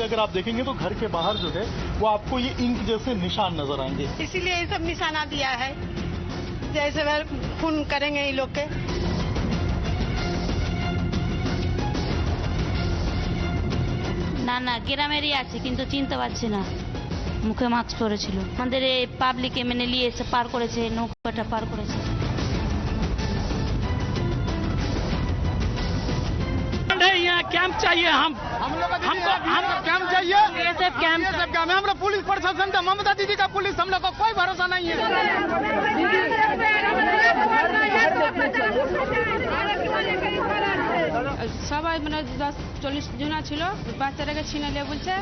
अगर आप देखेंगे तो घर के बाहर जो है वो आपको ये इंक जैसे निशान नजर आएंगे। इसीलिए ये सब निशाना दिया है, जैसे वह खून करेंगे ये लोग के। না না গ্রামেরই আছে কিন্তু চিনতে পারছি না, মুখে মাস্ক পরেছিল। আমাদের এই পাবলিকে মেনে নিয়ে এসে পার করেছে, নৌকাটা পার করেছে। यहाँ कैंप चाहिए, हमको कैंप चाहिए, एसएफ कैंप। हम लोग पुलिस प्रशासन से, ममता दीदी का पुलिस, हम लोग को कोई भरोसा नहीं है। সবাই মানে 10-40 জন ছিল, বাচ্চাটাকে ছিনে নিয়ে বলছে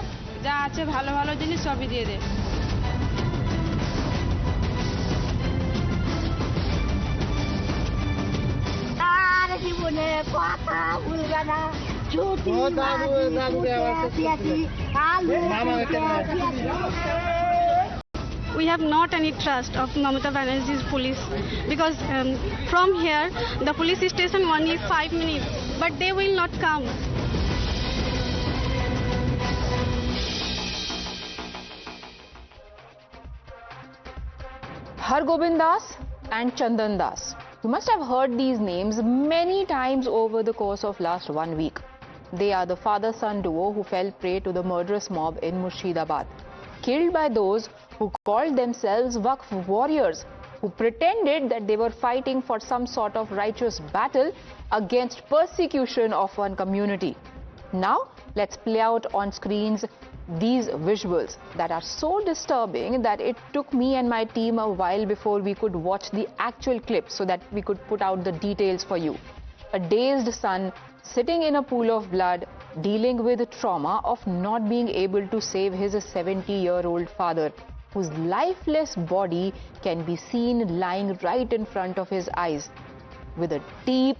যা আছে ভালো ভালো জিনিস সবই দিয়ে দে। আর জীবনে কথা ভুলবে না, ছুটি We have not any trust of Mamata Banerjee's police because from here the police station only 5 minutes, but they will not come. Hargobind Das and Chandan Das. You must have heard these names many times over the course of last 1 week. They are the father-son duo who fell prey to the murderous mob in Murshidabad, killed by those who called themselves Waqf warriors, who pretended that they were fighting for some sort of righteous battle against persecution of one community. Now, let's play out on screens these visuals that are so disturbing that it took me and my team a while before we could watch the actual clip so that we could put out the details for you. A dazed son sitting in a pool of blood, dealing with the trauma of not being able to save his 70-year-old father, whose lifeless body can be seen lying right in front of his eyes, with a deep,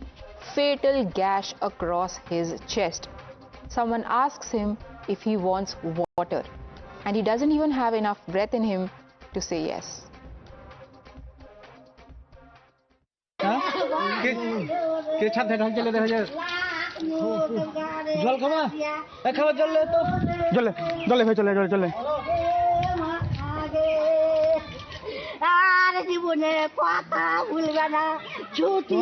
fatal gash across his chest. Someone asks him if he wants water, and he doesn't even have enough breath in him to say yes. আর জীবনে কথা ভুলবে না, ছুটি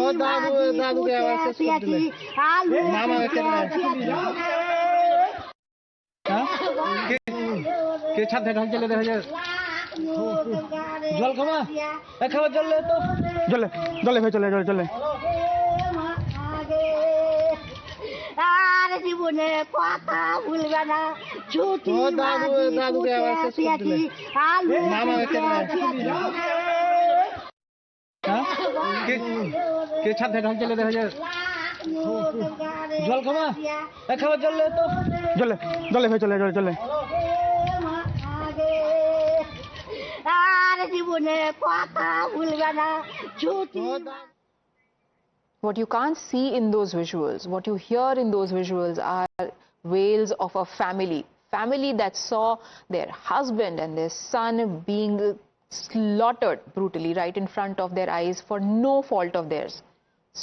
আর জীবনে কথা ভুলবে না, ছুটি What you can't see in those visuals, what you hear in those visuals are wails of a family that saw their husband and their son being slaughtered brutally right in front of their eyes for no fault of theirs.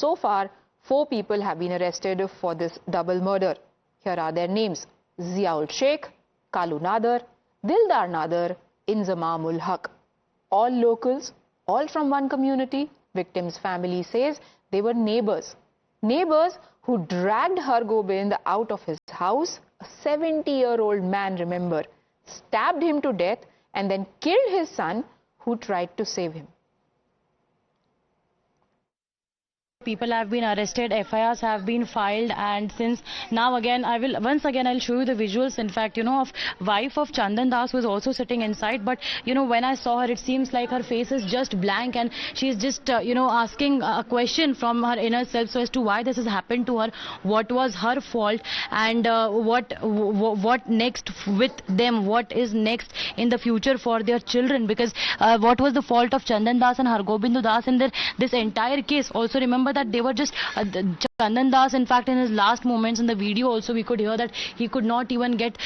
So far, 4 people have been arrested for this double murder. Here are their names: Ziaul Sheikh, Kalu Nadar, Dildar Nadar, Inzamamul Haq. All locals, all from one community. Victim's family says they were neighbors. Neighbors who dragged Hargobind out of his house, a 70-year-old man, remember, stabbed him to death and then killed his son who tried to save him. People have been arrested, FIRs have been filed, and since now again I'll show you the visuals, in fact, of wife of Chandan Das was also sitting inside, but when I saw her, it seems like her face is just blank and she's just asking a question from her inner self so as to why this has happened to her, what was her fault, and what next with them, what is next in the future for their children, because what was the fault of Chandan Das and Hargobind Das in this entire case. Also remember that they were just Chandan Das, in fact, in his last moments in the video also we could hear that he could not even get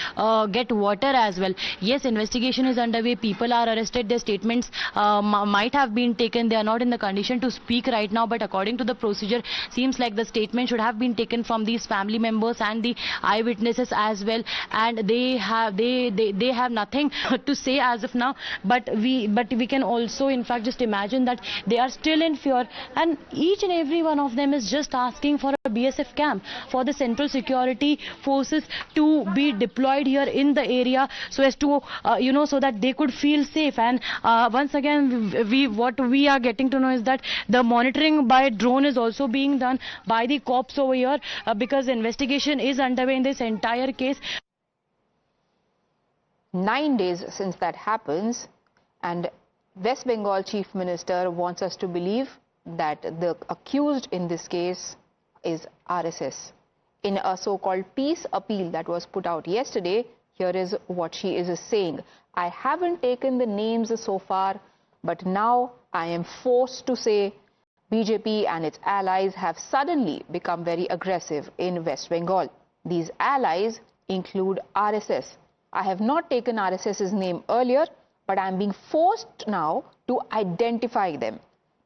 water as well. Yes, investigation is underway. People are arrested. Their statements might have been taken. They are not in the condition to speak right now. But according to the procedure, seems like the statement should have been taken from these family members and the eyewitnesses as well. And they have nothing to say as of now. But we can also, in fact, just imagine that they are still in fear. And each and every one of them is just asking for a BSF camp, for the central security forces to be deployed here in the area, so as to so that they could feel safe. And once again, what we are getting to know is that the monitoring by drone is also being done by the cops over here, because investigation is underway in this entire case. 9 days since that happens, and West Bengal Chief Minister wants us to believe that the accused in this case is RSS. In a so-called peace appeal that was put out yesterday, here is what she is saying. I haven't taken the names so far, but now I am forced to say BJP and its allies have suddenly become very aggressive in West Bengal. These allies include RSS. I have not taken RSS's name earlier, but I am being forced now to identify them.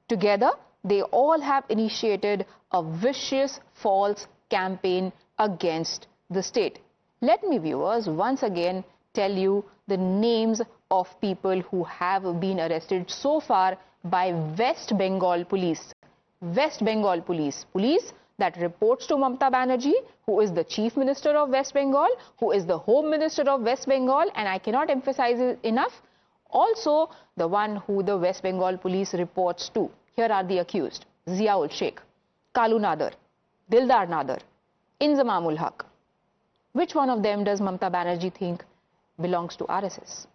Together, they all have initiated a vicious false campaign against the state. Let me, viewers, once again tell you the names of people who have been arrested so far by West Bengal Police. West Bengal Police. Police that reports to Mamata Banerjee, who is the Chief Minister of West Bengal, who is the Home Minister of West Bengal, and I cannot emphasize it enough, also the one who the West Bengal Police reports to. Here are the accused: Ziaul Sheikh, Kalu Nadar, Dildar Nadar, Inzamamul Haq. Which one of them does Mamata Banerjee think belongs to RSS?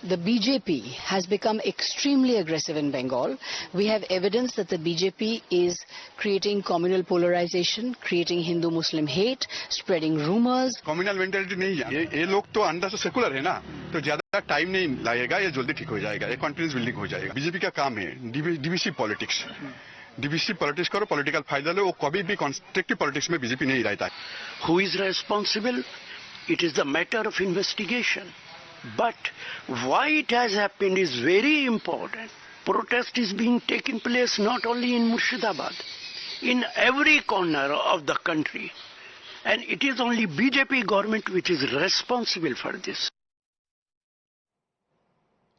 The BJP has become extremely aggressive in Bengal. We have evidence that the BJP is creating communal polarization, creating Hindu-Muslim hate, spreading rumors. Communal mentality नहीं है. ये लोग तो अंदर से secular है ना, तो ज़्यादा टाइम नहीं लगेगा, ये जल्दी ठीक हो जाएगा, ये कॉन्फिडेंस बिल्डिंग हो जाएगा. बीजेपी का काम है डिविसी पॉलिटिक्स. डिविसी पॉलिटिक्स करो, पॉलिटिकल फायदा लो, वो कभी भी कंस्ट्रक्टिव पॉलिटिक्स में बीजेपी नहीं रहता. Who is responsible? It is the matter of investigation. But why it has happened is very important. Protest is being taken place not only in Murshidabad, in every corner of the country. And it is only BJP government which is responsible for this.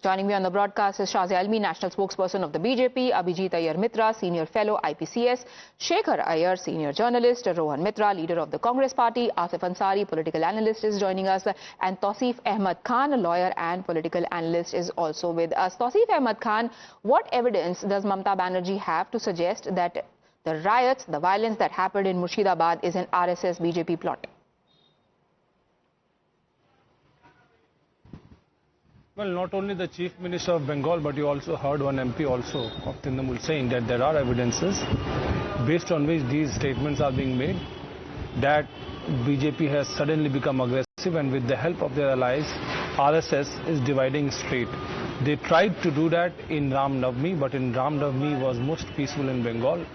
Joining me on the broadcast is Shazia Almi, National Spokesperson of the BJP, Abhijit Iyer Mitra, Senior Fellow, IPCS, Shekhar Iyer, Senior Journalist, Rohan Mitra, Leader of the Congress Party, Asif Ansari, Political Analyst, is joining us, and Tausif Ahmed Khan, Lawyer and Political Analyst, is also with us. Tausif Ahmed Khan, what evidence does Mamata Banerjee have to suggest that the riots, the violence that happened in Murshidabad is an RSS-BJP plot? Well, not only the Chief Minister of Bengal, but you also heard one MP also of Trinamool saying that there are evidences based on which these statements are being made that BJP has suddenly become aggressive, and with the help of their allies, RSS is dividing state. They tried to do that in Ram Navami, but in Ram Navami was most peaceful in Bengal.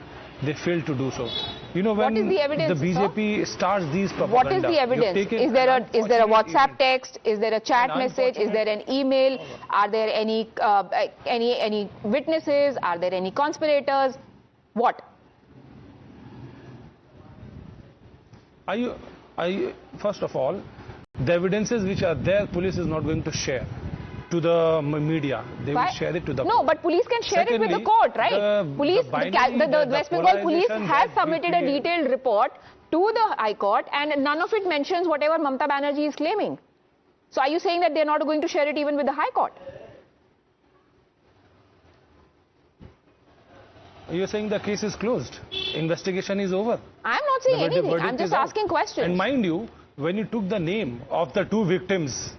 They failed to do so. You know, when the BJP starts these propaganda... What is the evidence? Is there a WhatsApp text? Is there a chat message? Is there an email? Are there any witnesses? Are there any conspirators? What? First of all, the evidences which are there, police is not going to share to the media. They will share it to the... No, but police can share it with the court, right? The West Bengal Police has submitted a detailed report to the High Court, and none of it mentions whatever Mamata Banerjee is claiming. So are you saying that they're not going to share it even with the High Court? You're saying the case is closed. Investigation is over. I'm not saying anything. I'm just asking questions. And mind you, when you took the name of the two victims,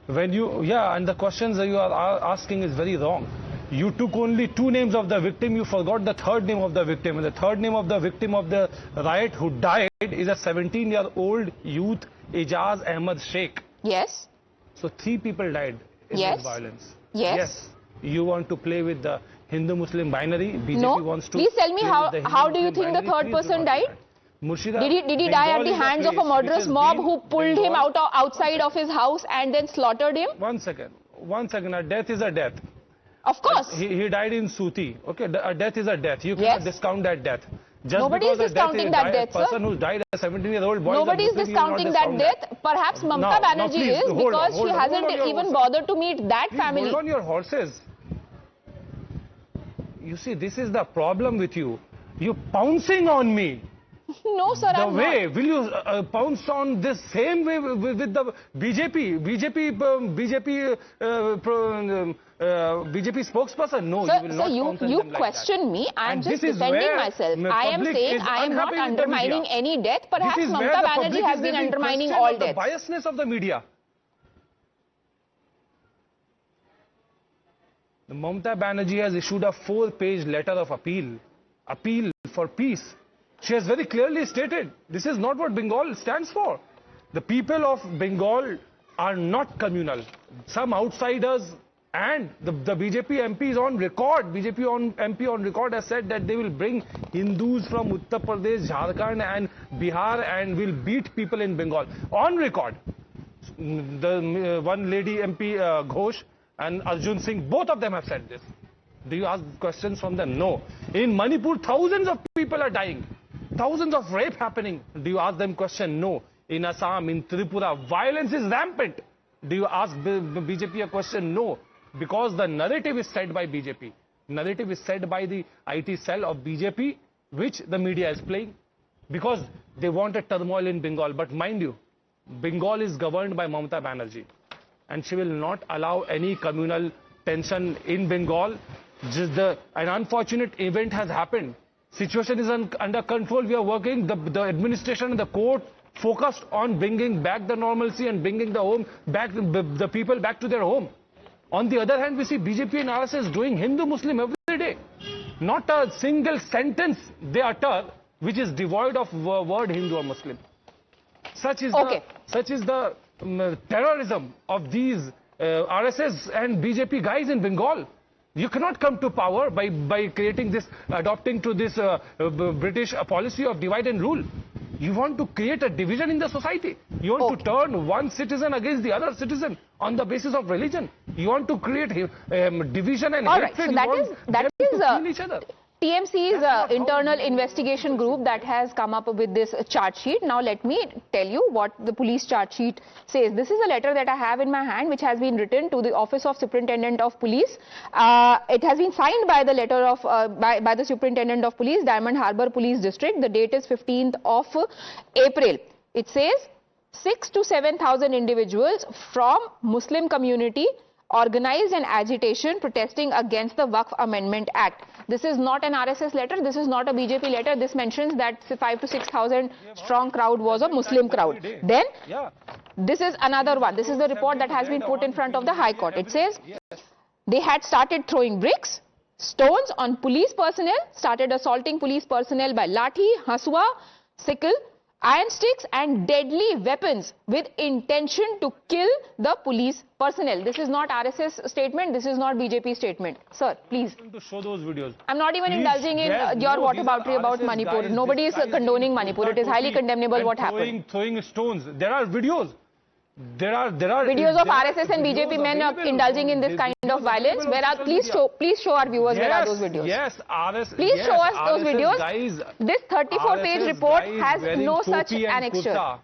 and the questions that you are asking is very wrong. You took only two names of the victim, you forgot the third name of the victim. And the third name of the victim of the riot who died is a 17-year-old youth, Ijaz Ahmed Sheikh. Yes. So 3 people died in this violence. Yes. You want to play with the Hindu-Muslim binary. BJP No, wants to... please tell me how do you think the third person died? Murshidabad, Did he die at the hands of a murderous mob who pulled him outside of his house and then slaughtered him? One second. A death is a death. Of course. He died in Suti. Okay, a death is a death. You cannot discount that death. Just nobody is discounting that death, sir. A person who died as a 17-year-old boy. Nobody is discounting that death. Perhaps Mamata Banerjee is, because she hasn't even bothered to meet that family. Hold on your horses. You see, this is the problem with you. You're pouncing on me. No, sir, I'm not. Will you pounce on this same way with the BJP spokesperson? No, sir, you will not pounce on you them like question that. me. I am And just defending myself. I am saying I am not undermining any death. Perhaps Mamata Banerjee has been undermining all deaths. The biasness of the media. Mamata Banerjee has issued a 4-page letter of appeal for peace. She has very clearly stated, this is not what Bengal stands for. The people of Bengal are not communal. Some outsiders and the BJP MP is on record. MP on record has said that they will bring Hindus from Uttar Pradesh, Jharkhand and Bihar and will beat people in Bengal. On record. The one lady MP Ghosh and Arjun Singh, both of them have said this. Do you ask questions from them? No. In Manipur, thousands of people are dying. Thousands of rape happening. Do you ask them question? No. In Assam, in Tripura, violence is rampant. Do you ask BJP a question? No. Because the narrative is said by BJP. Narrative is said by the IT cell of BJP, which the media is playing. Because they want a turmoil in Bengal. But mind you, Bengal is governed by Mamata Banerjee. And she will not allow any communal tension in Bengal. An unfortunate event has happened. Situation is under control. We are working. The administration and the court focused on bringing back the normalcy and bringing the people back to their home. On the other hand, we see BJP and RSS doing Hindu-Muslim every day. Not a single sentence they utter which is devoid of word Hindu or Muslim. Such is the terrorism of these RSS and BJP guys in Bengal. You cannot come to power by creating this, adopting to this British policy of divide and rule. You want to create a division in the society. You want to turn one citizen against the other citizen on the basis of religion. You want to create division and hatred. Right, so that is each other. TMC's internal investigation group that has come up with this charge sheet. Now let me tell you what the police charge sheet says. This is a letter that I have in my hand which has been written to the Office of Superintendent of Police. It has been signed by the letter of by the Superintendent of Police, Diamond Harbour Police District. The date is 15th of April. It says 6,000 to 7,000 individuals from Muslim community organized an agitation protesting against the Waqf Amendment Act. This is not an RSS letter. This is not a BJP letter. This mentions that 5,000 to 6,000 strong crowd was a Muslim crowd. Then, this is another one. This is the report that has been put in front of the High Court. It says they had started throwing bricks, stones on police personnel, started assaulting police personnel by lathi, haswa, sickle, iron sticks and deadly weapons with intention to kill the police personnel. This is not RSS statement. This is not BJP statement. Sir, please. To show those videos. I'm not even indulging in your whataboutery about Manipur. Nobody is condoning Manipur. It is highly condemnable what happened. Throwing stones. There are videos. There are videos of RSS and BJP men indulging in this kind of violence. Where are please show our viewers where are those videos? Yes, please show us those videos. Guys, this 34-page report has no such annexure.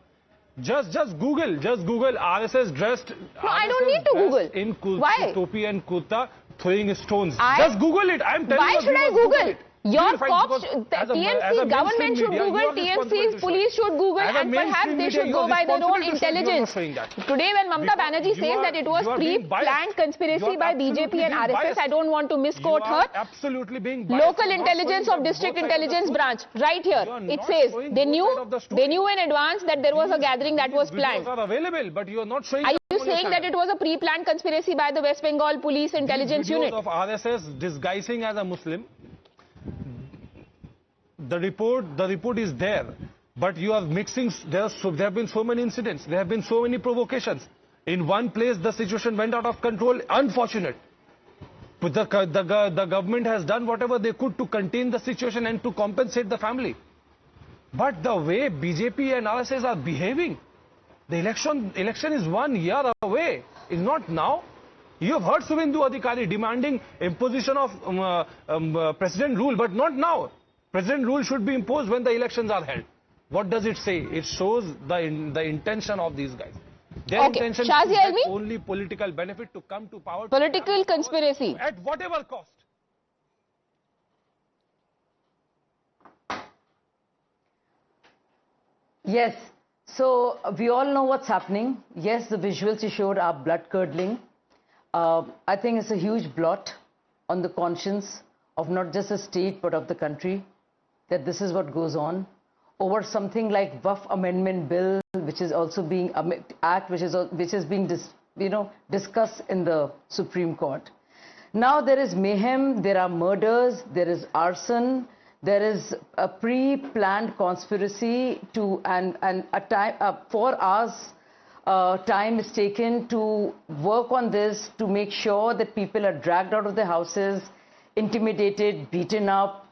Just Google RSS dressed. No, I don't need to Google. Why? Topi and kurta throwing stones. Just Google it. I'm telling you. Why should I Google? Your cops, TMC government should Google, TMC's police should Google, and perhaps they should go by their own intelligence. Today when Mamata Banerjee says that it was pre-planned conspiracy by BJP and RSS, I don't want to misquote her. Absolutely being local intelligence of district intelligence branch, right here. It says they knew in advance that there was a gathering that was planned. Are available, but you are not showing. Are you saying that it was a pre-planned conspiracy by the West Bengal Police Intelligence Unit? Of RSS disguising as a Muslim. The report is there, but you are mixing. There have been so many incidents. There have been so many provocations. In one place, the situation went out of control. Unfortunate. But the government has done whatever they could to contain the situation and to compensate the family. But the way BJP and RSS are behaving, the election is 1 year away. It's not now. You have heard Suvendu Adhikari demanding imposition of president rule, but not now. President rule should be imposed when the elections are held. What does it say? It shows the intention of these guys. Their intention is to get only political benefit to come to power. Political conspiracy. At whatever cost. Yes. So we all know what's happening. Yes, the visuals you showed are blood-curdling. I think it's a huge blot on the conscience of not just the state but of the country, that this is what goes on over something like Waqf Amendment Bill, which is also being which is being discussed in the Supreme Court. Now there is mayhem, there are murders, there is arson, there is a pre-planned conspiracy to and a time 4 hours time is taken to work on this, to make sure that people are dragged out of their houses, intimidated, beaten up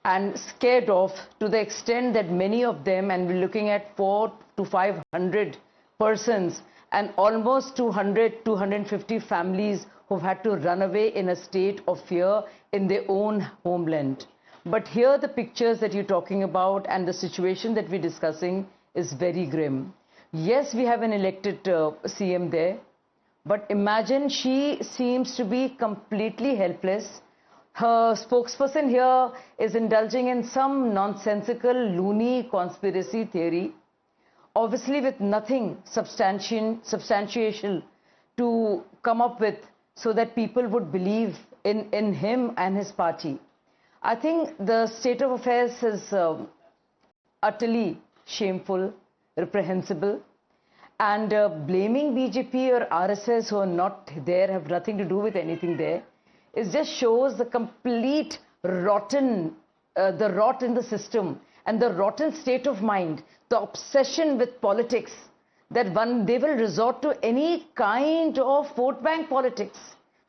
and scared off, to the extent that many of them, and we're looking at 400 to 500 persons and almost 250 families who've had to run away in a state of fear in their own homeland. But here the pictures that you're talking about and the situation that we're discussing is very grim. Yes, we have an elected CM there, but imagine she seems to be completely helpless. Her spokesperson here is indulging in some nonsensical, loony conspiracy theory, obviously with nothing substantiation to come up with so that people would believe in him and his party. I think the state of affairs is utterly shameful, reprehensible, and blaming BJP or RSS who are not there, have nothing to do with anything there, it just shows the complete rotten, the rot in the system and the rotten state of mind, the obsession with politics, that they will resort to any kind of vote bank politics.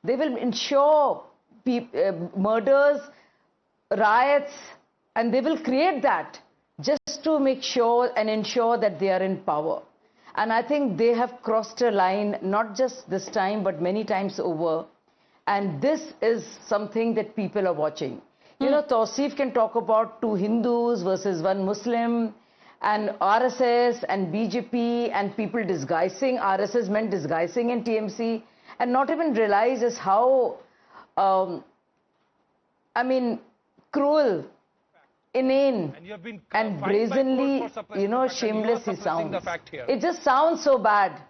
They will ensure murders, riots, and they will create that just to make sure and ensure that they are in power. And I think they have crossed a line, not just this time, but many times over. And this is something that people are watching. You know, Tausif can talk about 2 Hindus versus 1 Muslim, and RSS and BJP and people disguising, RSS meant disguising in TMC, and not even realize is how, I mean, cruel, inane and brazenly, shameless he sounds. It just sounds so bad.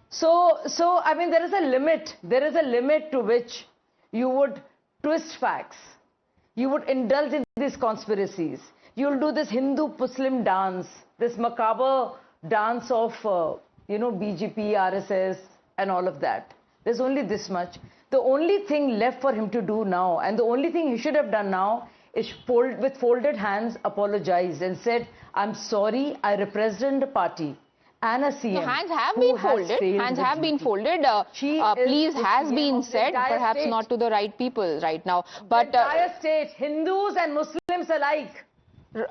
So I mean, there is a limit. There is a limit to which you would twist facts. You would indulge in these conspiracies. You'll do this Hindu-Muslim dance, this macabre dance of, BJP, RSS and all of that. There's only this much. The only thing left for him to do now, and the only thing he should have done now, is with folded hands apologized and said, I'm sorry, I represent a party and a CM. So hands have been folded. Hands have been folded. Please has been said, perhaps not to the right people right now. But the entire state, Hindus and Muslims alike.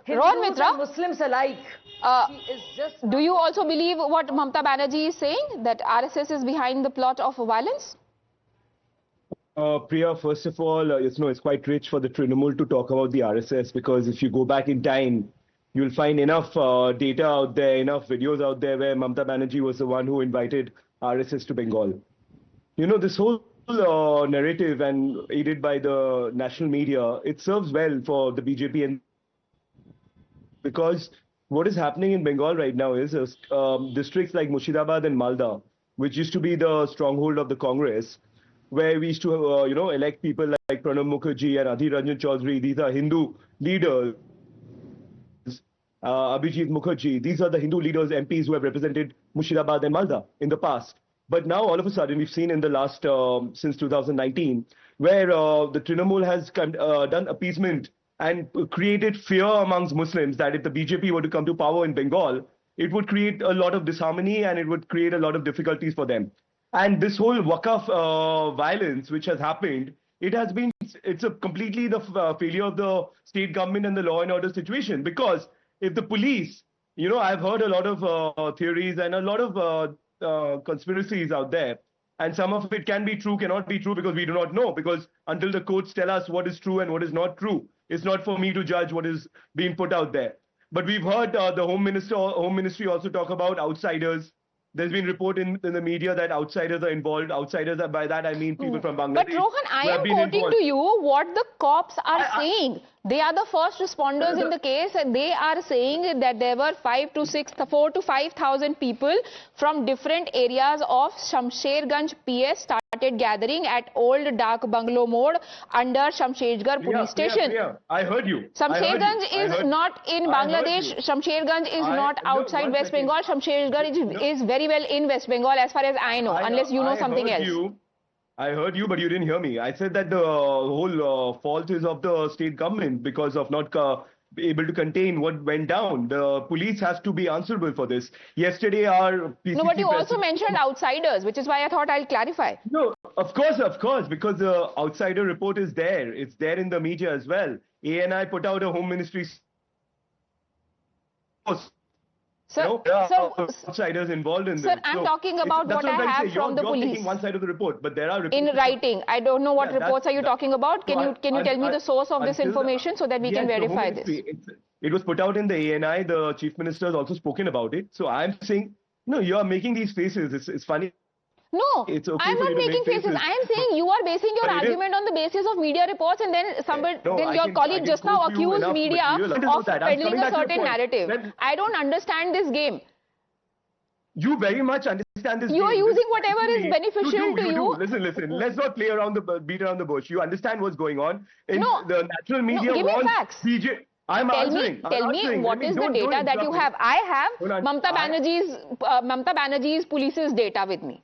Ron Mitra, Muslims alike. Do you also believe what Mamata Banerjee is saying, that RSS is behind the plot of violence? Priya, first of all, it's quite rich for the Trinamool to talk about the RSS, because if you go back in time, you'll find enough data out there, enough videos out there where Mamata Banerjee was the one who invited RSS to Bengal. This whole narrative, and aided by the national media, it serves well for the BJP, and because what is happening in Bengal right now is districts like Murshidabad and Malda, which used to be the stronghold of the Congress, where we used to, elect people like Pranab Mukherjee and Adhir Ranjan Chaudhary. These are Hindu leaders. Abhijit Mukherjee. These are the Hindu leaders, MPs who have represented Murshidabad and Malda in the past. But now, all of a sudden, we've seen in the last, since 2019, where the Trinamool has done appeasement and created fear amongst Muslims that if the BJP were to come to power in Bengal, it would create a lot of disharmony and it would create a lot of difficulties for them. And this whole Waqf violence which has happened it's a completely the failure of the state government and the law and order situation. Because if the police, I've heard a lot of theories and a lot of conspiracies out there, and some of it can be true, cannot be true, because we do not know. Because until the courts tell us what is true and what is not true, it's not for me to judge what is being put out there. But we've heard the Home Ministry also talk about outsiders. There's been report in the media that outsiders are involved. Outsiders, by that I mean people from Bangladesh. But Rohan, I am quoting to you what the cops are saying. They are the first responders in the case, and they are saying that there were 4 to 5,000 people from different areas of Shamsherganj PS started gathering at Old Dak Bungalow Mode under Shamshergarh police station. I heard you. Shamsherganj is not in Bangladesh. Shamsherganj is not outside West Bengal. Shamshergarh is very well in West Bengal as far as I know, unless you know something else. I heard you, but you didn't hear me. I said that the whole fault is of the state government because of not able to contain what went down. The police has to be answerable for this. Yesterday, our PCC No, but you also mentioned outsiders, which is why I thought I'll clarify. No, of course, because the outsider report is there. It's there in the media as well. ANI put out a Home Ministry. Sir, outsiders involved in this. Sir, I'm talking about what I have from the police. You're taking one side of the report, but there are reports in writing. I don't know what reports are you talking about. Can you tell me the source of this information so that we can verify this? It was put out in the ANI. The Chief Minister has also spoken about it. So I'm saying, no, you are making these faces. It's funny. No, it's okay I'm not making faces. I am saying you are basing your argument on the basis of media reports, and then your colleague just now accused media of peddling a certain narrative. I don't understand this game. You very much understand this. You are using whatever is beneficial to you. Listen. Let's not play around beat around the bush. You understand what's going on. The natural media give me facts. Tell me what is the data that you have. I have Mamata Banerjee's police's data with me.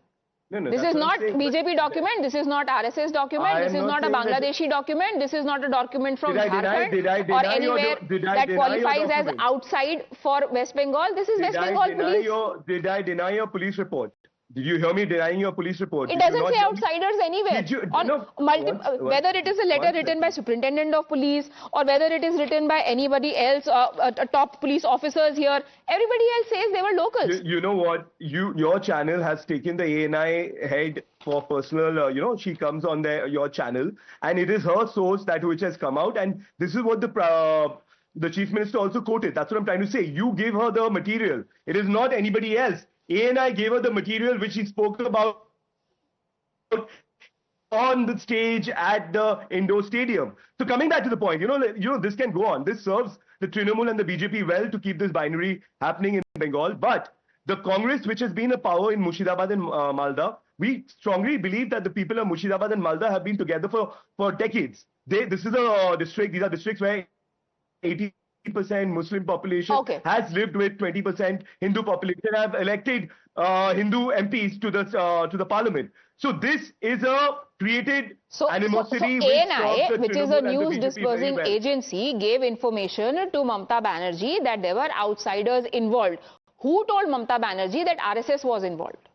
This is not BJP document. This is not RSS document. This is not a Bangladeshi document. This is not a document from Jharkhand or anywhere that qualifies as outside for West Bengal. This is West Bengal police. Did I deny your police report? Did you hear me denying your police report? It doesn't say outsiders anywhere. Whether it is a letter written by Superintendent of Police or whether it is written by anybody else, top police officers here, everybody else says they were locals. You know what? Your channel has taken the ANI head for personal, she comes on your channel, and it is her source which has come out, and this is what the Chief Minister also quoted. That's what I'm trying to say. You gave her the material. It is not anybody else. ANI gave her the material which he spoke about on the stage at the indoor stadium. So coming back to the point, this can go on. This serves the Trinamool and the BJP well to keep this binary happening in Bengal. But the Congress, which has been a power in Murshidabad and Malda, we strongly believe that the people of Murshidabad and Malda have been together for decades. This is a district. These are districts where 80% Muslim population has lived with 20% Hindu population, have elected Hindu MPs to the parliament. So this is a created animosity. So ANI, which is a news dispersing agency, gave information to Mamata Banerjee that there were outsiders involved. Who told Mamata Banerjee that RSS was involved?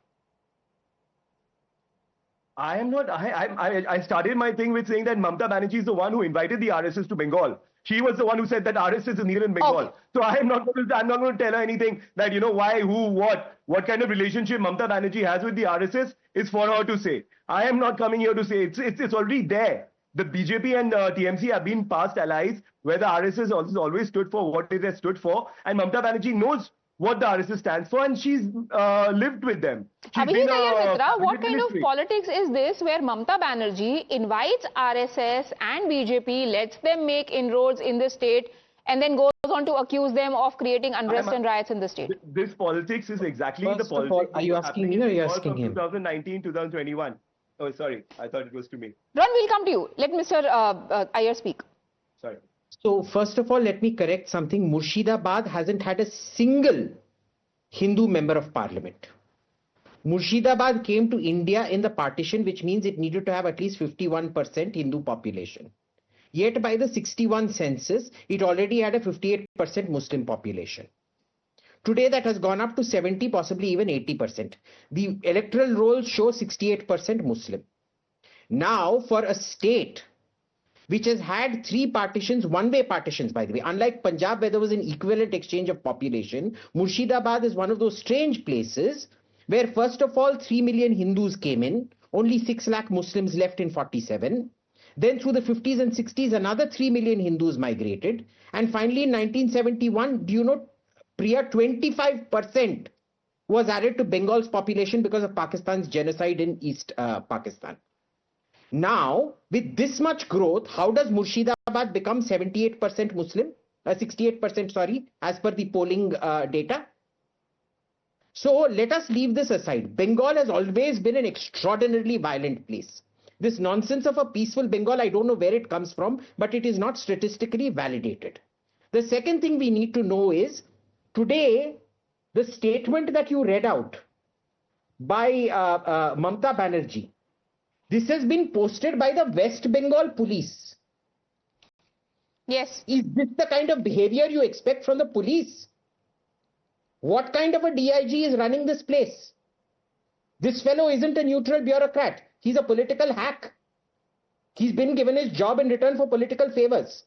I am not. I started my thing with saying that Mamata Banerjee is the one who invited the RSS to Bengal. She was the one who said that RSS is needed in Bengal. So I'm not going to tell her anything that, why, who, what kind of relationship Mamata Banerjee has with the RSS is for her to say. I am not coming here to say it's already there. The BJP and TMC have been past allies where the RSS also always stood for what it has stood for. And Mamata Banerjee knows what the RSS stands for, and she's lived with them. Abhijit Iyer Mitra, what kind of politics is this where Mamata Banerjee invites RSS and BJP, lets them make inroads in the state, and then goes on to accuse them of creating unrest and riots in the state? This politics is exactly the politics. Are you asking me or are you asking him? 2019, 2021. Oh, sorry. I thought it was to me. Ron, we'll come to you. Let Mr. Iyer speak. Sorry. So, first of all, let me correct something. Murshidabad hasn't had a single Hindu member of parliament. Murshidabad came to India in the partition, which means it needed to have at least 51% Hindu population. Yet by the 61 census, it already had a 58% Muslim population. Today that has gone up to 70, possibly even 80%. The electoral rolls show 68% Muslim. Now, for a state which has had 3 partitions, one-way partitions, by the way, unlike Punjab where there was an equivalent exchange of population, Murshidabad is one of those strange places where first of all 3 million Hindus came in, only 6 lakh Muslims left in 47. Then through the 50s and 60s, another 3 million Hindus migrated. And finally in 1971, do you know, Priya, 25% was added to Bengal's population because of Pakistan's genocide in East Pakistan. Now, with this much growth, how does Murshidabad become 78% Muslim? 68%, sorry, as per the polling data. So let us leave this aside. Bengal has always been an extraordinarily violent place. This nonsense of a peaceful Bengal, I don't know where it comes from, but it is not statistically validated. The second thing we need to know is, today, the statement that you read out by Mamata Banerjee, this has been posted by the West Bengal Police. Yes. Is this the kind of behavior you expect from the police? What kind of a DIG is running this place? This fellow isn't a neutral bureaucrat. He's a political hack. He's been given his job in return for political favors.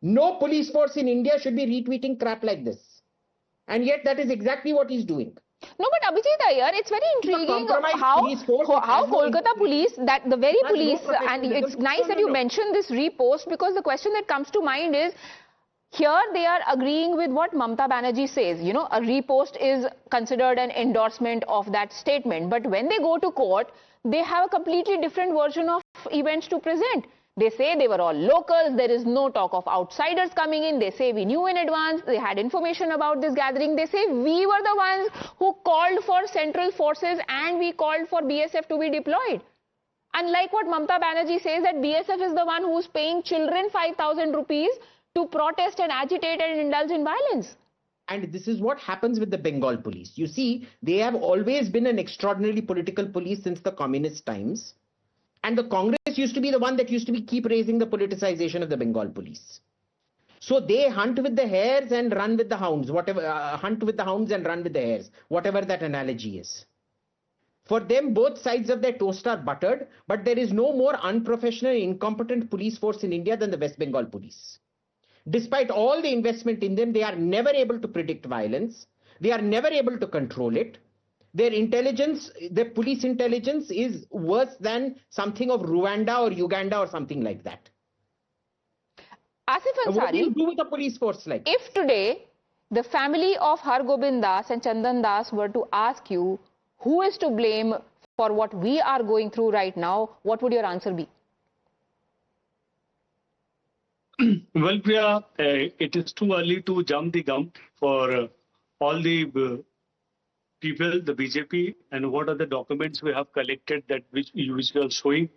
No police force in India should be retweeting crap like this. And yet that is exactly what he's doing. No, but Abhijit Iyer, it's very intriguing how Kolkata police, that the very police, and it's nice that you mentioned this repost, because the question that comes to mind is, here they are agreeing with what Mamata Banerjee says. You know, a repost is considered an endorsement of that statement. But when they go to court, they have a completely different version of events to present. They say they were all locals, there is no talk of outsiders coming in. They say we knew in advance, they had information about this gathering. They say we were the ones who called for central forces and we called for BSF to be deployed. Unlike what Mamata Banerjee says, that BSF is the one who's paying children 5,000 rupees to protest and agitate and indulge in violence. And this is what happens with the Bengal police. You see, they have always been an extraordinarily political police since the communist times. And the Congress used to be the one that used to keep raising the politicization of the Bengal police. So they hunt with the hares and run with the hounds, whatever, hunt with the hounds and run with the hares, whatever that analogy is. For them, both sides of their toast are buttered, but there is no more unprofessional, incompetent police force in India than the West Bengal police. Despite all the investment in them, they are never able to predict violence. They are never able to control it. Their intelligence, their police intelligence is worse than something of Rwanda or Uganda or something like that. Asif Ansari, what do you do with a police force like that? If today the family of Hargobind Das and Chandan Das were to ask you who is to blame for what we are going through right now, what would your answer be? Well, Priya, it is too early to jump the gun for all the people, the BJP, and what are the documents we have collected that which we are showing.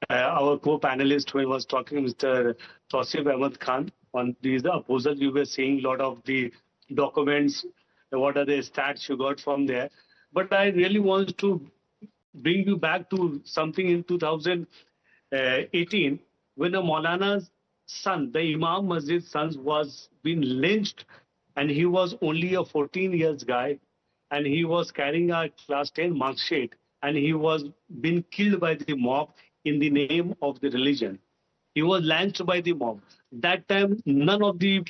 Our co-panelist who was talking, Mr. Tausif Ahmed Khan, on these opposers, you were seeing a lot of the documents, what are the stats you got from there. But I really want to bring you back to something in 2018 when a Maulana's son, the Imam Masjid's son, was being lynched, and he was only a 14 years guy, and he was carrying a class 10 mark sheet, and he was being killed by the mob in the name of the religion. He was lynched by the mob. That time, none of the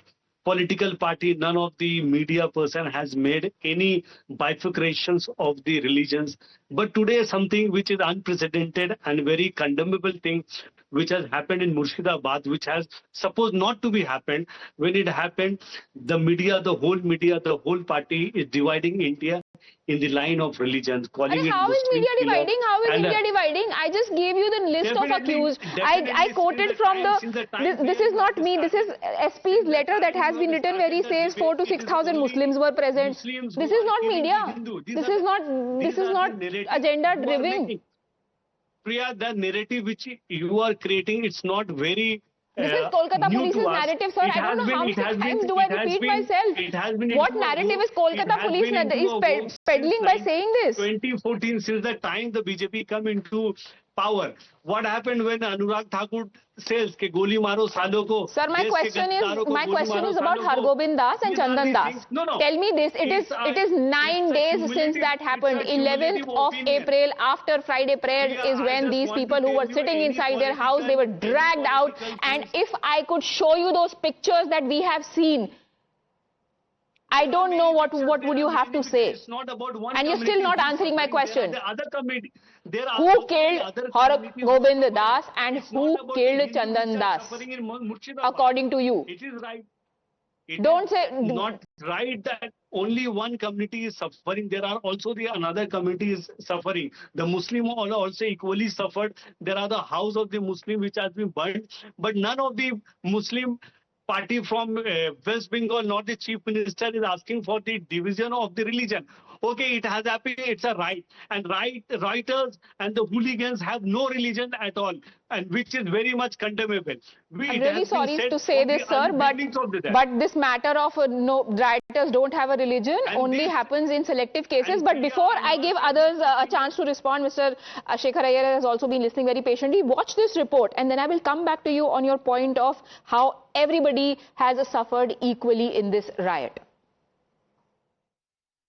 political party, none of the media person has made any bifurcations of the religions. But today, something which is unprecedented and very condemnable thing which has happened in Murshidabad, which has supposed not to be happened. When it happened, the media, the whole party is dividing India in the line of religions, calling it how is media dividing? How is India dividing? I just gave you the list of accused. I quoted from this is not me. This is SP's letter that has been written where he says 4,000 to 6,000 Muslims were present. This is not media. This is not agenda driven. Priya, the narrative which you are creating, it's not very this is Kolkata Police's narrative, sir. I don't know how many times do I repeat myself. What narrative is Kolkata Police peddling by saying this? 2014, since the time the BJP come into power. What happened when Anurag Thakur says ke goli maro salo ko? Sir, my question is about Hargobind Das and Chandan Das. No. Tell me this, it is 9 days since that happened. 11th of April, after Friday prayer, is when these people who were sitting inside their house, they were dragged out. And if I could show you those pictures that we have seen, I don't know what would you have to say. And you're still not answering my question. Who killed Hargobind Das and who killed Chandan Das, according to you? It is right. Don't say... Not right that only one community is suffering. There are also the another community is suffering. The Muslim also equally suffered. There are the house of the Muslim which has been burned. But none of the Muslim party from West Bengal, not the chief minister, is asking for the division of the religion. Okay, it has happened, it's a right. And writers and the hooligans have no religion at all, and which is very much condemnable. I'm really sorry to say this, sir, but this matter of writers don't have a religion only happens in selective cases. But before I give others a chance to respond, Mr. Shekhar Iyer has also been listening very patiently. Watch this report and then I will come back to you on your point of how everybody has suffered equally in this riot.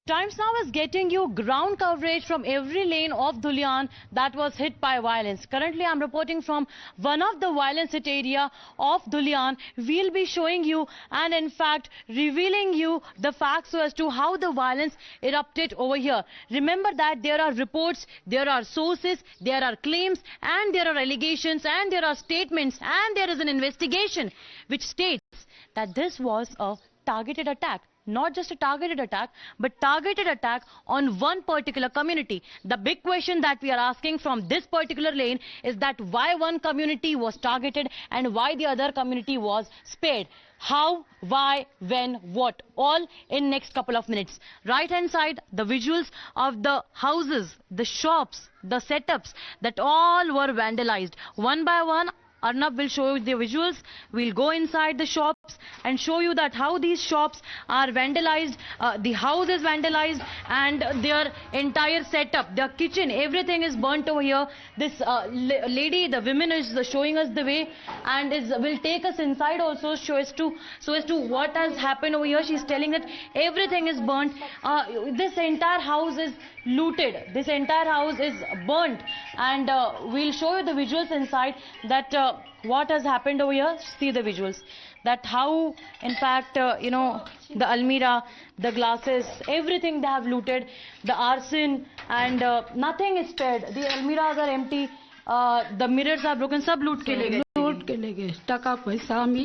Times Now is getting you ground coverage from every lane of Dhulyan that was hit by violence. Currently, I'm reporting from one of the violence hit area of Dhulyan. We'll be showing you and in fact revealing you the facts as to how the violence erupted over here. Remember that there are reports, there are sources, there are claims and there are allegations and there are statements and there is an investigation which states that this was a targeted attack. Not just a targeted attack, but targeted attack on one particular community. The big question that we are asking from this particular lane is that why one community was targeted and why the other community was spared. How, why, when, what, all in next couple of minutes. Right hand side, the visuals of the houses, the shops, the setups that all were vandalized. One by one, Arnab will show you the visuals. We'll go inside the shops and show you that how these shops are vandalized, the house is vandalized and their entire setup, their kitchen, everything is burnt over here. This lady, the woman is showing us the way and will take us inside also so as to what has happened over here. She's telling that everything is burnt. This entire house is looted. This entire house is burnt and we'll show you the visuals inside that what has happened over here. See the visuals. That how, in fact, you know, the almirah, the glasses, everything they have looted, the arson and nothing is spared. The almirahs are empty, the mirrors are broken, sab loot ke le gaye. के लेगे टाका पैसा আমি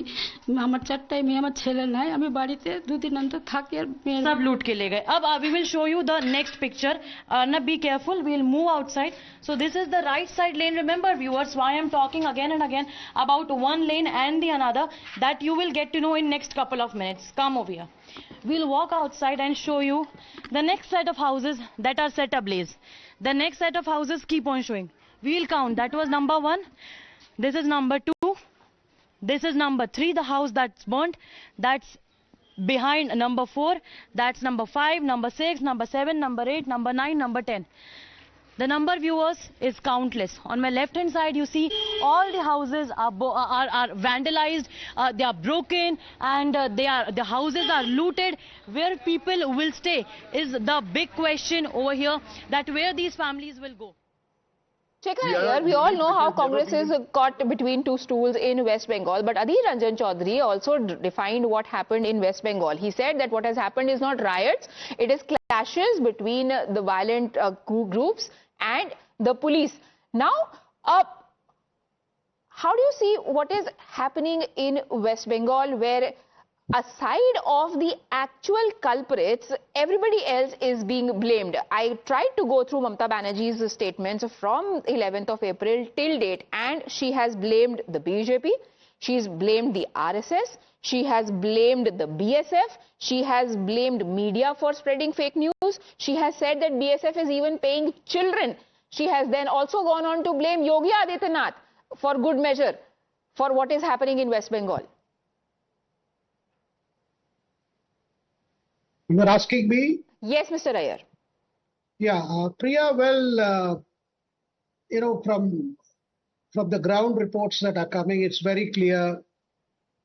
আমার চারটায় মেয়ে আমার ছেলে নাই আমি বাড়িতে দুদিন অন্তর থাকি আর सब लूट के ले गए. अब we will show you the next picture. Now be careful, we'll move outside. So this is the right side lane. Remember viewers, why I'm talking again and again about one lane and the another, that you will get to know in next couple of minutes. Come over here. We'll walk outside and show you the next set of houses that are set ablaze. The next set of houses, keep on showing. We'll count. That was number 1. This is number 2. This is number 3, the house that's burnt. That's behind number 4. That's number 5, number 6, number 7, number 8, number 9, number 10. The number, viewers, is countless. On my left hand side, you see all the houses are vandalized, they are broken, and the houses are looted. Where people will stay is the big question over here, that where these families will go. Shekhar Iyer, we all know how Congress is caught between two stools in West Bengal, but Adhir Ranjan Chaudhary also defined what happened in West Bengal. He said that what has happened is not riots, it is clashes between the violent groups and the police. Now, how do you see what is happening in West Bengal, where aside of the actual culprits, everybody else is being blamed? I tried to go through Mamata Banerjee's statements from 11th of April till date, and she has blamed the BJP, she's blamed the RSS, she has blamed the BSF, she has blamed media for spreading fake news, she has said that BSF is even paying children. She has then also gone on to blame Yogi Adityanath for good measure for what is happening in West Bengal. You are asking me? Yes, Mr. Iyer. Yeah, Priya, well, from the ground reports that are coming, it's very clear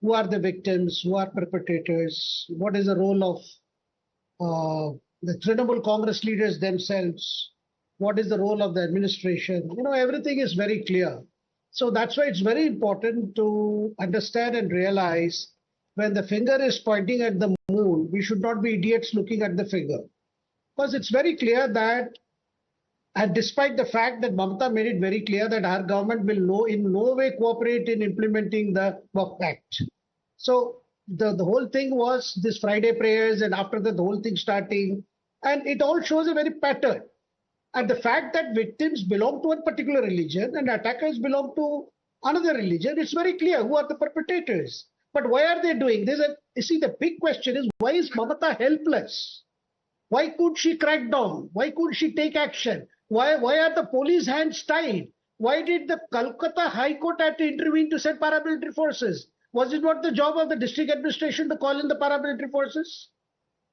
who are the victims, who are perpetrators, what is the role of the Trinamool Congress leaders themselves, what is the role of the administration. Everything is very clear. So that's why it's very important to understand and realize when the finger is pointing at the moon, we should not be idiots looking at the finger. Because it's very clear that, and despite the fact that Mamata made it very clear that our government will in no way cooperate in implementing the Work Act. So the whole thing was this Friday prayers, and after that the whole thing starting, and it all shows a very pattern. And the fact that victims belong to one particular religion and attackers belong to another religion, it's very clear who are the perpetrators. But why are they doing this? You see, the big question is, why is Mamata helpless? Why could she crack down? Why could she take action? Why are the police hands tied? Why did the Calcutta High Court have to intervene to send paramilitary forces? Was it not the job of the district administration to call in the paramilitary forces?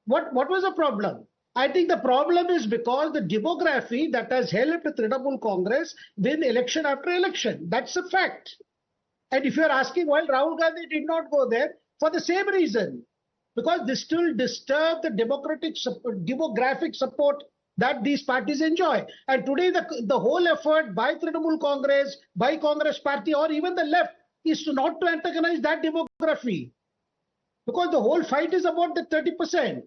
What was the problem? I think the problem is because the demography that has helped the Trinamool Congress win election after election. That's a fact. And if you're asking why Rahul Gandhi did not go there, for the same reason. Because this still disturbs the demographic support that these parties enjoy. And today the whole effort by Trinamool Congress, by Congress Party, or even the left is not to antagonize that demography. Because the whole fight is about the 30%.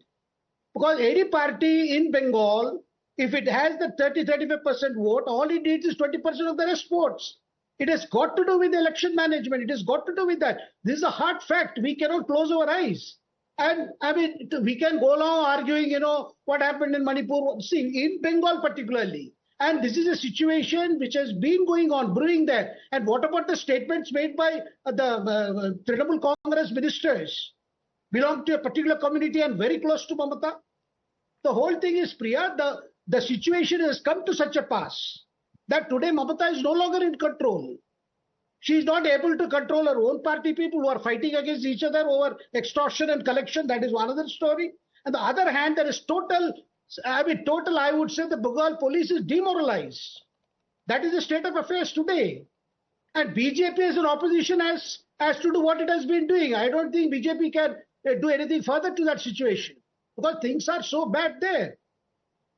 Because any party in Bengal, if it has the 30-35% vote, all it needs is 20% of the rest votes. It has got to do with election management. It has got to do with that. This is a hard fact. We cannot close our eyes. And I mean, we can go along arguing, what happened in Manipur, in Bengal particularly. And this is a situation which has been going on, brewing there. And what about the statements made by the Trinamool Congress ministers? Belong to a particular community and very close to Mamata. The whole thing is, Priya, the situation has come to such a pass that today Mamata is no longer in control. She is not able to control her own party people who are fighting against each other over extortion and collection. That is one other story. On the other hand, there is I would say the Bengal police is demoralized. That is the state of affairs today. And BJP as an opposition has to do what it has been doing. I don't think BJP can do anything further to that situation because things are so bad there.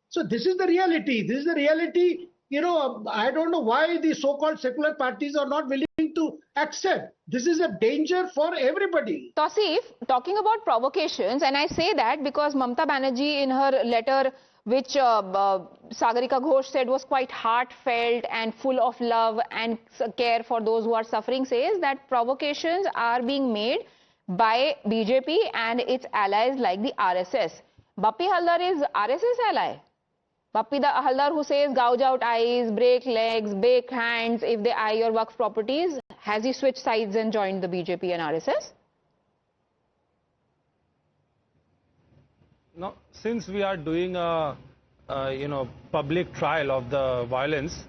So this is the reality. This is the reality. I don't know why the so-called secular parties are not willing to accept. This is a danger for everybody. Tausif, talking about provocations, and I say that because Mamata Banerjee in her letter, which Sagarika Ghosh said was quite heartfelt and full of love and care for those who are suffering, says that provocations are being made by BJP and its allies like the RSS. Bappi Haldar is RSS ally. Bappi Haldar, who says gouge out eyes, break legs, break hands if they eye your Waqf properties, has he switched sides and joined the BJP and RSS? No, since we are doing a public trial of the violence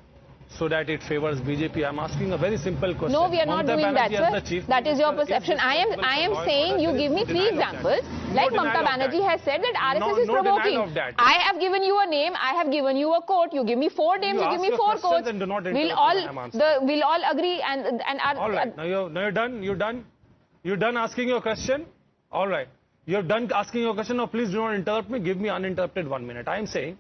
so that it favors BJP, I'm asking a very simple question. No, we are not doing that, sir. That is your perception. I am saying you give me 3 examples. Like Mamata Banerjee has said that RSS is provoking. I have given you a name, I have given you a quote. You give me 4 names, you give me 4 quotes. We'll all agree and all right. Now you're done. You're done asking your question. All right. You're done asking your question. Now please do not interrupt me. Give me uninterrupted 1 minute. I am saying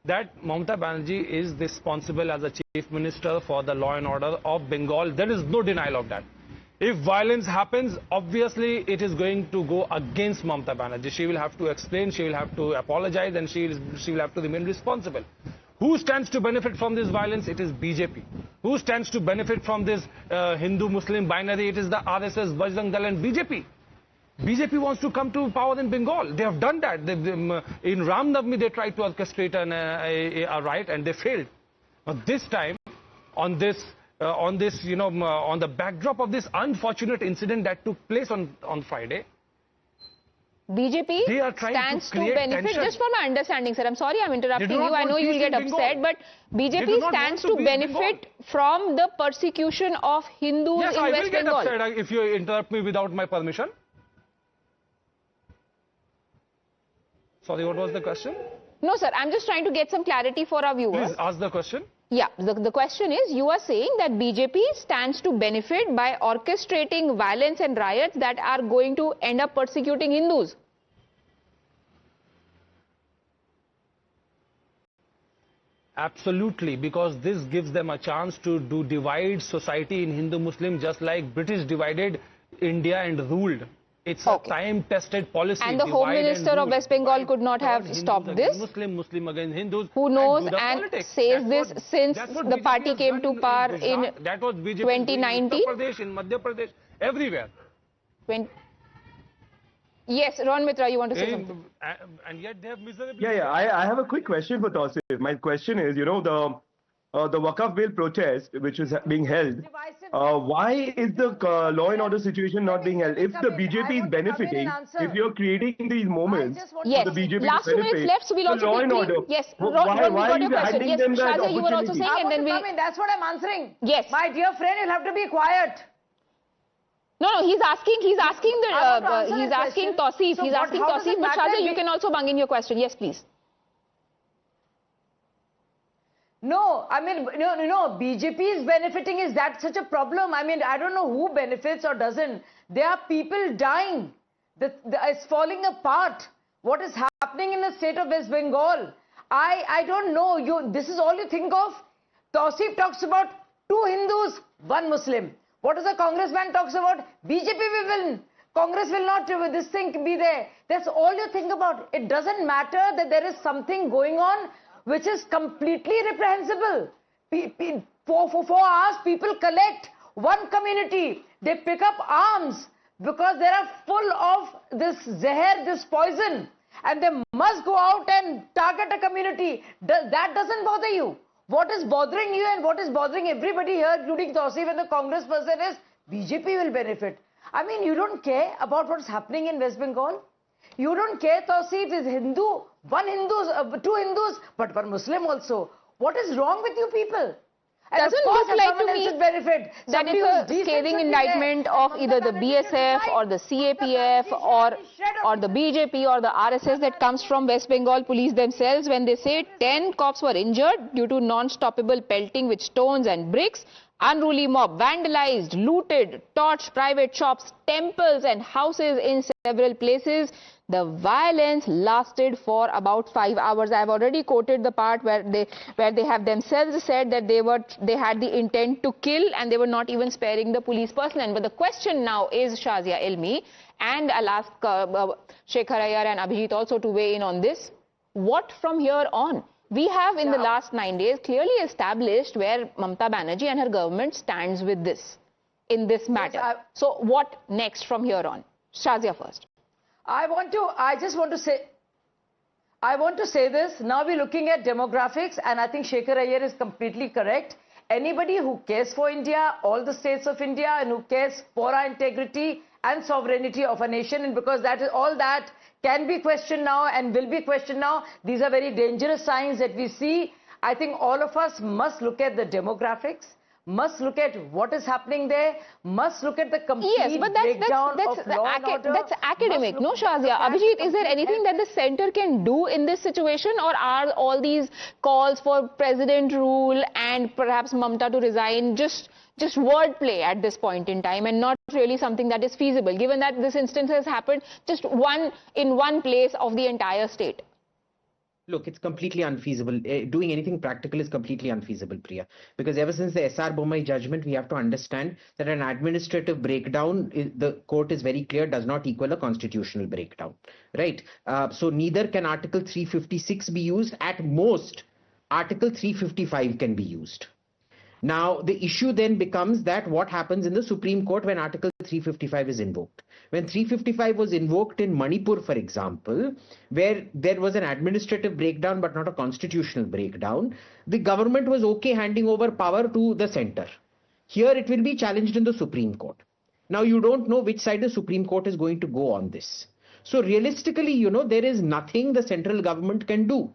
that Mamata Banerjee is responsible as a chief minister for the law and order of Bengal. There is no denial of that. If violence happens, obviously it is going to go against Mamata Banerjee. She will have to explain, she will have to apologize, and she will have to remain responsible. Who stands to benefit from this violence? It is BJP. Who stands to benefit from this Hindu-Muslim binary? It is the RSS, Bajrang Dal and BJP. BJP wants to come to power in Bengal. They have done that. In Ram Navami, they tried to orchestrate a riot and they failed. But this time, on the backdrop of this unfortunate incident that took place on Friday, BJP stands to benefit, tension. Just for my understanding, sir, I'm sorry I'm interrupting you, I know you will get upset, but BJP stands to benefit from the persecution of Hindus in West Bengal. Yes, I will get upset if you interrupt me without my permission. Sorry, what was the question? No, sir, I'm just trying to get some clarity for our viewers. Please ask the question. Yeah, the question is, you are saying that BJP stands to benefit by orchestrating violence and riots that are going to end up persecuting Hindus. Absolutely, because this gives them a chance to divide society in Hindu-Muslim, just like British divided India and ruled. It's a time-tested policy. And the Home Minister of West Bengal could not have stopped this. Muslim against Hindus. Who knows and says this since the party came to power in 2019. In Uttar Pradesh, in Madhya Pradesh, everywhere. Yes, Ron Mitra, you want to say something? And yet they have miserably... Yeah. I have a quick question for Tausif. My question is, you know, the Waqf bill protest, which is being held, why is the law and order situation not being held? If the BJP is benefiting, if you're creating these moments, yes, the BJP last 2 minutes left, so we'll also law and order. Yes, why are you handing them that Shazia, you were also saying, and then we'll... That's what I'm answering. Yes. My dear friend, you'll have to be quiet. No, he's asking Tausif. So he's asking Tausif, but Shazia, you can also bung in your question. Yes, please. No, I mean, no, BJP is benefiting. Is that such a problem? I mean, I don't know who benefits or doesn't. There are people dying. It's falling apart. What is happening in the state of West Bengal? I don't know. This is all you think of? Tausif talks about 2 Hindus, 1 Muslim. What does the congressman talks about? BJP will win. Congress will not, this thing be there. That's all you think about. It doesn't matter that there is something going on which is completely reprehensible. For 4 hours, people collect one community. They pick up arms because they are full of this zehar, this poison. And they must go out and target a community. That doesn't bother you. What is bothering you and what is bothering everybody here, including Tausif and the Congress person, is BJP will benefit. I mean, you don't care about what's happening in West Bengal? You don't care, Tausif is Hindu, 2 Hindus, but 1 Muslim also. What is wrong with you people? And doesn't look like to me benefit. that it's a scathing indictment of either the BSF or the CAPF or the BJP or the RSS that comes from West Bengal police themselves when they say 10 cops were injured due to non-stoppable pelting with stones and bricks. Unruly mob vandalized, looted, torched private shops, temples and houses in several places. The violence lasted for about 5 hours. I have already quoted the part where they have themselves said that they had the intent to kill and they were not even sparing the police personnel. But the question now is, Shazia Ilmi, and I'll ask Shekhar Iyer and Abhijit also to weigh in on this. What from here on? We have in the last 9 days clearly established where Mamata Banerjee and her government stands with this, in this matter. Yes, so what next from here on? Shazia first. I want to say this. Now we're looking at demographics, and I think Shekhar Iyer is completely correct. Anybody who cares for India, all the states of India, and who cares for our integrity and sovereignty of a nation, and because that is all that can be questioned now and will be questioned now. These are very dangerous signs that we see. I think all of us must look at the demographics, must look at what is happening there, must look at the complete breakdown of law and order. That's academic, no, Shazia? Abhijit, is there anything that the centre can do in this situation, or are all these calls for president rule and perhaps Mamata to resign just wordplay at this point in time and not really something that is feasible, given that this instance has happened just in one place of the entire state? Look, it's completely unfeasible. Doing anything practical is completely unfeasible, Priya. Because ever since the SR Bommai judgment, we have to understand that an administrative breakdown, the court is very clear, does not equal a constitutional breakdown. Right? So neither can Article 356 be used. At most, Article 355 can be used. Now, the issue then becomes that what happens in the Supreme Court when Article 355 is invoked. When 355 was invoked in Manipur, for example, where there was an administrative breakdown but not a constitutional breakdown, the government was okay handing over power to the centre. Here it will be challenged in the Supreme Court. Now, you don't know which side the Supreme Court is going to go on this. So realistically, there is nothing the central government can do.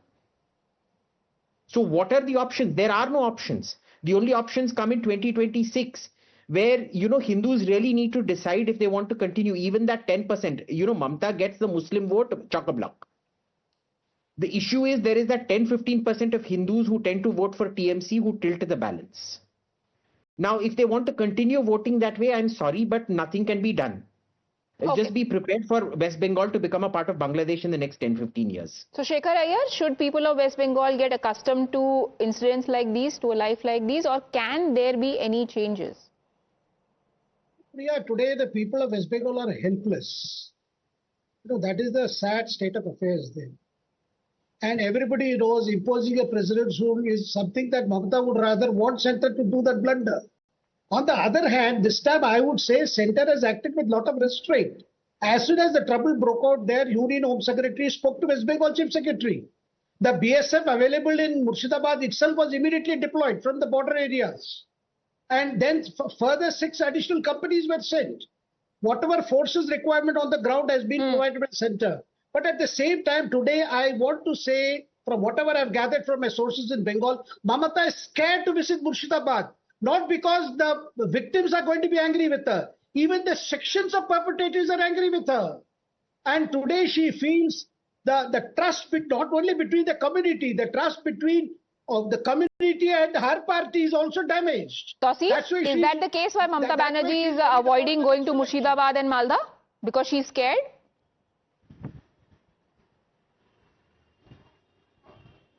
So what are the options? There are no options. The only options come in 2026, where, Hindus really need to decide if they want to continue even that 10%. Mamata gets the Muslim vote, chock-a-block. The issue is there is that 10-15% of Hindus who tend to vote for TMC who tilt the balance. Now, if they want to continue voting that way, I'm sorry, but nothing can be done. Okay. Just be prepared for West Bengal to become a part of Bangladesh in the next 10-15 years. So, Shekhar Iyer, should people of West Bengal get accustomed to incidents like these, to a life like these, or can there be any changes? Priya, today the people of West Bengal are helpless. That is the sad state of affairs there. And everybody knows imposing a president's rule is something that Mamata would rather want center to do that blunder. On the other hand, this time I would say center has acted with a lot of restraint. As soon as the trouble broke out there, Union Home Secretary spoke to West Bengal Chief Secretary. The BSF available in Murshidabad itself was immediately deployed from the border areas. And then further 6 additional companies were sent. Whatever forces requirement on the ground has been provided by the center. But at the same time, today I want to say, from whatever I've gathered from my sources in Bengal, Mamata is scared to visit Murshidabad. Not because the victims are going to be angry with her. Even the sections of perpetrators are angry with her. And today she feels the trust not only between the community, the trust between the community and her party is also damaged. Tosi, is that the case why Mamata Banerjee is avoiding going to Murshidabad and Malda? Because she's scared?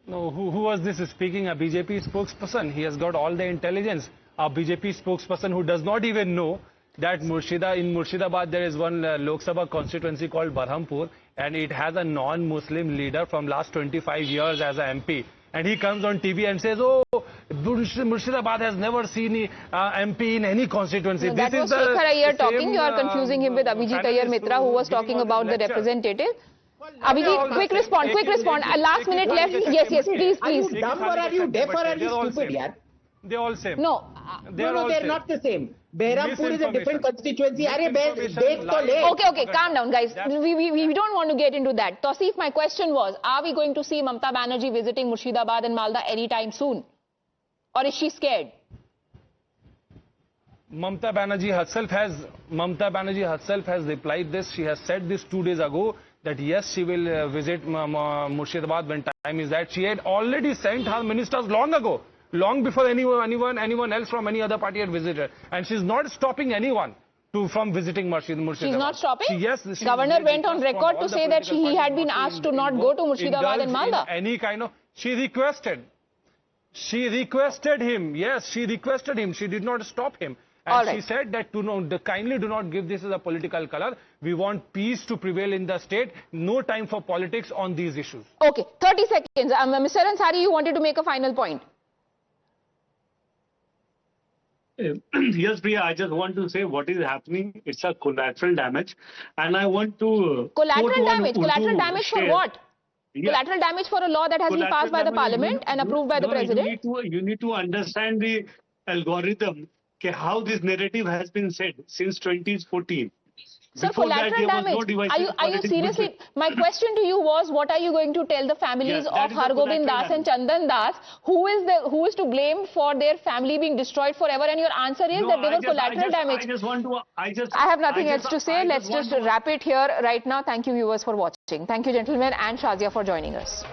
No, who was this speaking? A BJP spokesperson. He has got all the intelligence. A BJP spokesperson who does not even know that in Murshidabad there is one Lok Sabha constituency called Barhampur, and it has a non-Muslim leader from last 25 years as a MP. And he comes on TV and says, oh, Murshidabad has never seen MP in any constituency. No, that was Shekhar Iyer talking. You are confusing him with Abhijit Iyer Mitra, who was talking about the representative. Abhijit, quick respond. Last minute left. Yes, please. Are you dumb or are you deaf or are you stupid, yaar? They're all same. No, they're not the same. Behrampur is a different constituency. Okay, calm down, guys. We don't want to get into that. Tausif, my question was, are we going to see Mamata Banerjee visiting Murshidabad and Malda anytime soon? Or is she scared? Mamata Banerjee herself has replied this. She has said this 2 days ago that yes, she will visit Murshidabad when time is that. She had already sent her ministers long ago. Long before anyone else from any other party had visited. And she's not stopping anyone from visiting Murshidabad. She's not stopping? Yes. Governor went on record to say that he had been asked to not go to Murshidabad and Malda. Any kind of... She requested him. Yes, she requested him. She did not stop him. And she said that kindly do not give this as a political color. We want peace to prevail in the state. No time for politics on these issues. Okay, 30 seconds. Mr. Ansari, you wanted to make a final point. Yes, Priya, I just want to say what is happening. It's a collateral damage. And I want to... Collateral damage? Collateral damage for what? Yeah. Collateral damage for a law that has been passed by the parliament and approved by the president? You need to understand the algorithm, how this narrative has been said since 2014. So collateral damage, are you seriously, my question to you was, what are you going to tell the families of Hargobind Das and Chandan Das, who is to blame for their family being destroyed forever? And your answer is that they were collateral damage. I have nothing else to say. Let's just wrap it here right now. Thank you viewers for watching. Thank you gentlemen and Shazia for joining us.